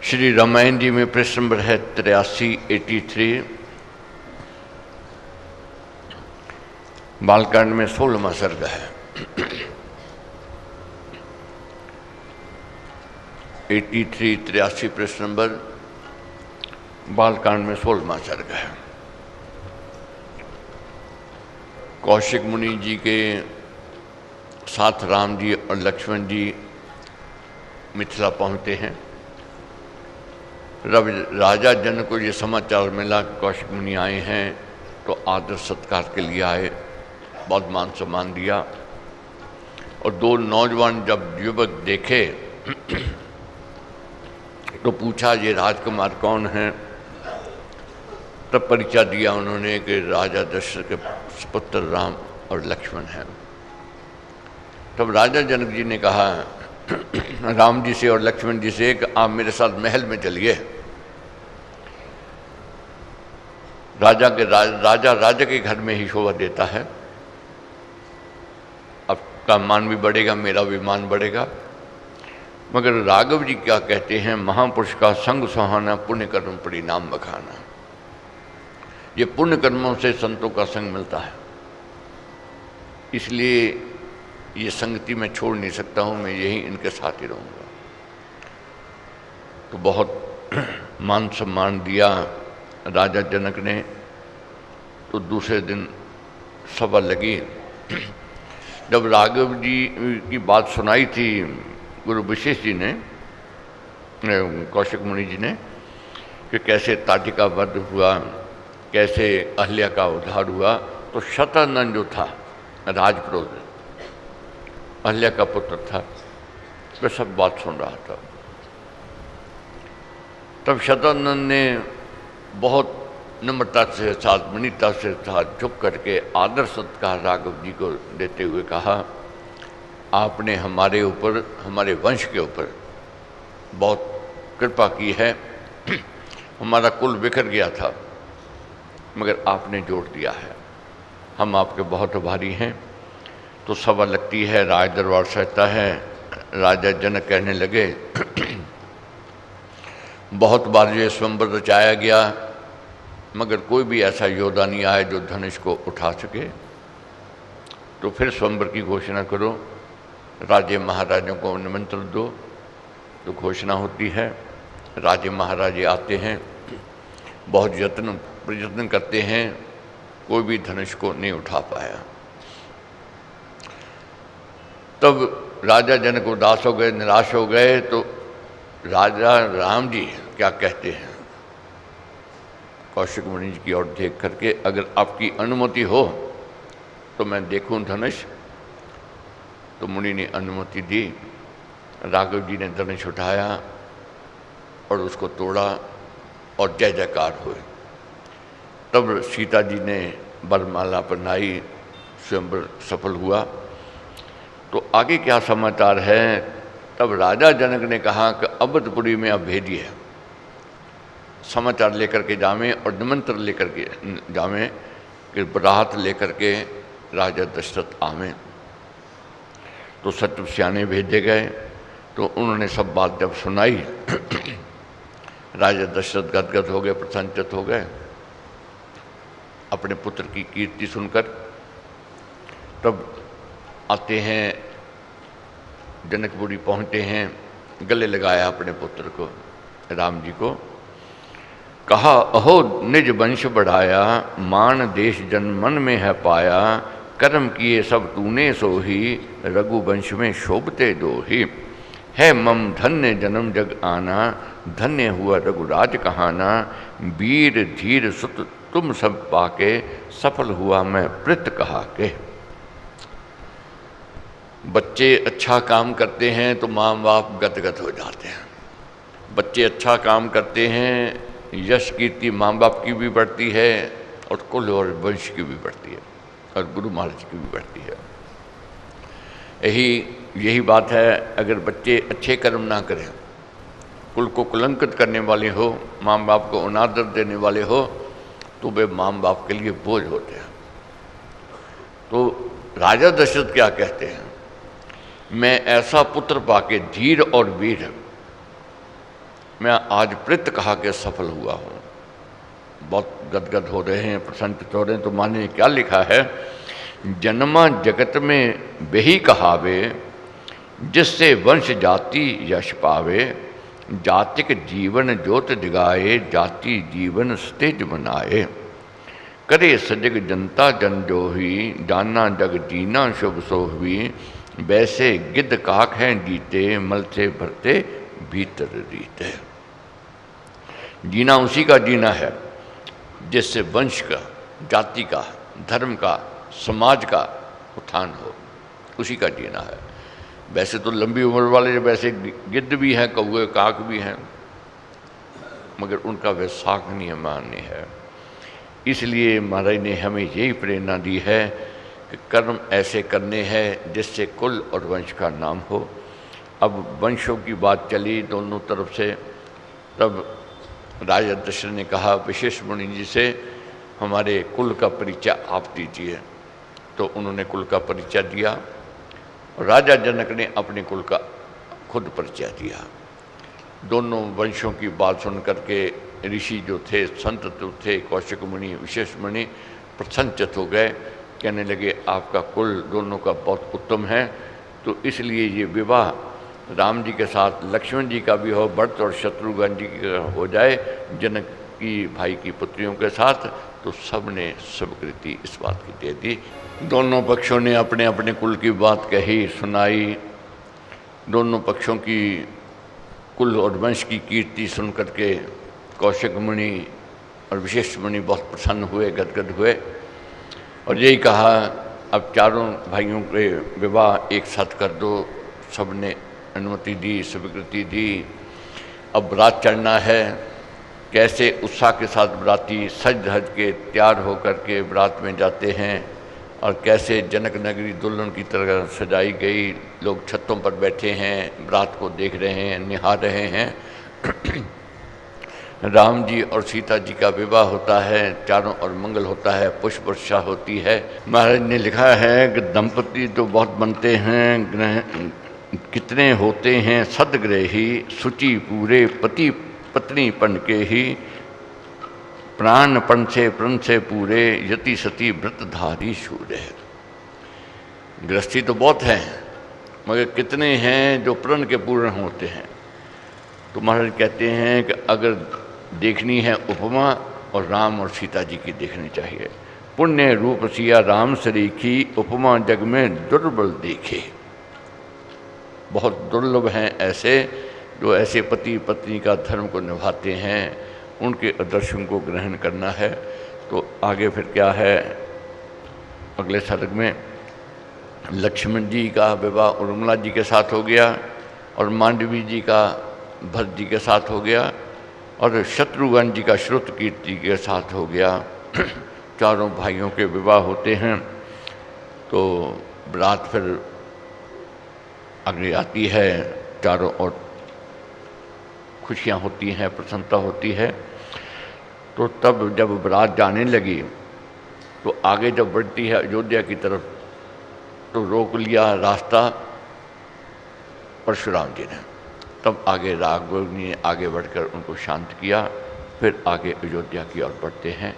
श्री रामायण जी में प्रश्न नंबर है 83 बालकांड में 16वां सर्ग है। 83 प्रश्न नंबर बालकांड में 16वां सर्ग है। कौशिक मुनि जी के साथ राम जी और लक्ष्मण जी मिथिला पहुंचते हैं। राजा जनक को ये समाचार मिला कि कौशिक मुनि आए हैं, तो आदर सत्कार के लिए आए, बहुत मान सम्मान दिया। और दो नौजवान जब युवक देखे तो पूछा ये राजकुमार कौन है। तब परिचय दिया उन्होंने कि राजा दशरथ के पुत्र राम और लक्ष्मण हैं। तब राजा जनक जी ने कहा राम जी से और लक्ष्मण जी से कि आप मेरे साथ महल में चलिए। राजा के घर में ही शोभा देता है। आपका मान भी बढ़ेगा, मेरा भी मान बढ़ेगा। मगर राघव जी क्या कहते हैं, महापुरुष का संग सुहाना, पुण्य कर्म परिणाम बखाना। ये पुण्य कर्मों से संतों का संग मिलता है, इसलिए ये संगति मैं छोड़ नहीं सकता हूँ, मैं यही इनके साथ ही रहूँगा। तो बहुत मान सम्मान दिया राजा जनक ने। तो दूसरे दिन सभा लगी। जब राघव जी की बात सुनाई थी गुरु विशेष जी ने, कौशिक मुनि जी ने, कि कैसे ताटी का वध हुआ, कैसे अहल्या का उद्धार हुआ, तो शतानंद जो था राजपुरोहित, अहल्या का पुत्र था, वह सब बात सुन रहा था। तब शतानंद ने बहुत नम्रता से साथ, विनीतता से साथ झुक करके आदर सत्कार राघव जी को देते हुए कहा, आपने हमारे ऊपर, हमारे वंश के ऊपर बहुत कृपा की है। हमारा कुल बिखर गया था, मगर आपने जोड़ दिया है। हम आपके बहुत आभारी हैं। तो सभा लगती है, राज दरबार सहता है। राजा जनक कहने लगे बहुत बार ये स्वयंवर रचाया गया, मगर कोई भी ऐसा योद्धा नहीं आया जो धनुष को उठा सके। तो फिर स्वयंवर की घोषणा करो, राजे महाराजों को निमंत्रण दो। तो घोषणा होती है, राजे महाराजे आते हैं, बहुत प्रयत्न करते हैं, कोई भी धनुष को नहीं उठा पाया। तब राजा जनक उदास हो गए, निराश हो गए। तो राजा राम जी क्या कहते हैं, कौशिक मुनि जी की ओर देख करके, अगर आपकी अनुमति हो तो मैं देखूं धनुष। तो मुनि ने अनुमति दी। राघव जी ने धनुष उठाया और उसको तोड़ा और जय जयकार हुए। तब सीता जी ने वरमाला पहनाई, स्वयंवर सफल हुआ। तो आगे क्या समाचार है। तब राजा जनक ने कहा कि अवधपुरी में अब भेजिए, समाचार लेकर के जावें और निमंत्रण लेकर के जावें कि राहत लेकर के राजा दशरथ आवें। तो सत्य सियाने भेजे गए। तो उन्होंने सब बात जब सुनाई राजा दशरथ गदगद हो गए, प्रसन्नचित्त हो गए अपने पुत्र की कीर्ति सुनकर। तब आते हैं, जनकपुरी पहुँचते हैं, गले लगाया अपने पुत्र को, राम जी को। कहा अहो निज वंश बढ़ाया, मान देश जन मन में है पाया। कर्म किए सब तूने सोही, रघुवंश में शोभते दोही। है मम धन्य जन्म जग आना, धन्य हुआ रघुराज कहाना। वीर धीर सुत तुम सब पाके, सफल हुआ मैं प्रित कहा के। बच्चे अच्छा काम करते हैं तो माँ बाप गदगद हो जाते हैं। बच्चे अच्छा काम करते हैं, यश कीर्ति माँ बाप की भी बढ़ती है और कुल और वंश की भी बढ़ती है और गुरु महाराज की भी बढ़ती है। यही बात है। अगर बच्चे अच्छे कर्म ना करें, कुल को कलंकित करने वाले हो, माँ बाप को अनादर देने वाले हो, तो वे माँ बाप के लिए बोझ होते हैं। तो राजा दशरथ क्या कहते हैं, मैं ऐसा पुत्र पाके धीर और वीर मैं आज प्रित कहा के सफल हुआ हूँ। बहुत गदगद हो रहे हैं, प्रसन्नचित हो रहे हैं। तो माने क्या लिखा है, जन्मा जगत में वही कहावे, जिससे वंश जाति यश पावे। जातिक जीवन ज्योत जगाए, जाति जीवन स्तेज बनाए। करे सजग जनता जन जो ही, जाना जग जीना शुभ सोहवी। वैसे गिद्ध काक हैं जीते, मल से भरते भीतर रीते। जीना उसी का जीना है जिससे वंश का, जाति का, धर्म का, समाज का उत्थान हो, उसी का जीना है। वैसे तो लंबी उम्र वाले वैसे गिद्ध भी हैं, कौवे काक भी हैं, मगर उनका वैसाख नियमान्य है। इसलिए महाराज ने हमें यही प्रेरणा दी है कि कर्म ऐसे करने हैं जिससे कुल और वंश का नाम हो। अब वंशों की बात चली दोनों तरफ से, तब राजा दशरथ ने कहा विशेष मुनि जी से, हमारे कुल का परिचय आप दीजिए। तो उन्होंने कुल का परिचय दिया और राजा जनक ने अपने कुल का खुद परिचय दिया। दोनों वंशों की बात सुन करके ऋषि जो थे, संत जो थे, कौशिक मुनि, विशेष मुनि प्रसन्नचित हो गए। कहने लगे आपका कुल दोनों का बहुत उत्तम है, तो इसलिए ये विवाह राम जी के साथ लक्ष्मण जी का भी हो, भरत और शत्रुघ्न जी का हो जाए, जनक की भाई की पुत्रियों के साथ। तो सब ने स्वीकृति इस बात की दे दी। दोनों पक्षों ने अपने अपने कुल की बात कही, सुनाई। दोनों पक्षों की कुल और वंश की कीर्ति सुन करके कौशिक मुनि और विशेष मुनि बहुत प्रसन्न हुए, गदगद हुए और यही कहा अब चारों भाइयों के विवाह एक साथ कर दो। सबने अनुमति दी, स्वीकृति दी। अब बरात चढ़ना है। कैसे उत्साह के साथ बराती सज धज के तैयार होकर के बरात में जाते हैं और कैसे जनक नगरी दुल्हन की तरह सजाई गई। लोग छतों पर बैठे हैं, बरात को देख रहे हैं, निहार रहे हैं। राम जी और सीता जी का विवाह होता है, चारों ओर मंगल होता है, पुष्प वर्षा होती है। महाराज ने लिखा है कि दंपति तो बहुत बनते हैं, ग्रह कितने होते हैं सदग्रही। शुचि पूरे पति पत्नी पन के ही, प्राण पन से प्रण से पूरे। यति सती व्रतधारी शूरे। गृहस्थी तो बहुत है, मगर कितने हैं जो प्रण के पूर्ण होते हैं। तो महाराज कहते हैं कि अगर देखनी है उपमा, और राम और सीता जी की देखनी चाहिए। पुण्य रूप सिया राम सरीखी, उपमा जग में दुर्बल देखे। बहुत दुर्लभ हैं ऐसे जो ऐसे पति पत्नी का धर्म को निभाते हैं, उनके आदर्शों को ग्रहण करना है। तो आगे फिर क्या है, अगले सर्ग में लक्ष्मण जी का विवाह उर्मिला जी के साथ हो गया और मांडवी जी का भरत जी के साथ हो गया और शत्रुघ्न जी का श्रुतकीर्ति के साथ हो गया। चारों भाइयों के विवाह होते हैं। तो बरात फिर आगे आती है, चारों ओर खुशियाँ होती हैं, प्रसन्नता होती है। तो तब जब बरात जाने लगी तो आगे जब बढ़ती है अयोध्या की तरफ, तो रोक लिया रास्ता परशुराम जी ने। तब आगे राघव ने आगे बढ़कर उनको शांत किया। फिर आगे अयोध्या की ओर बढ़ते हैं।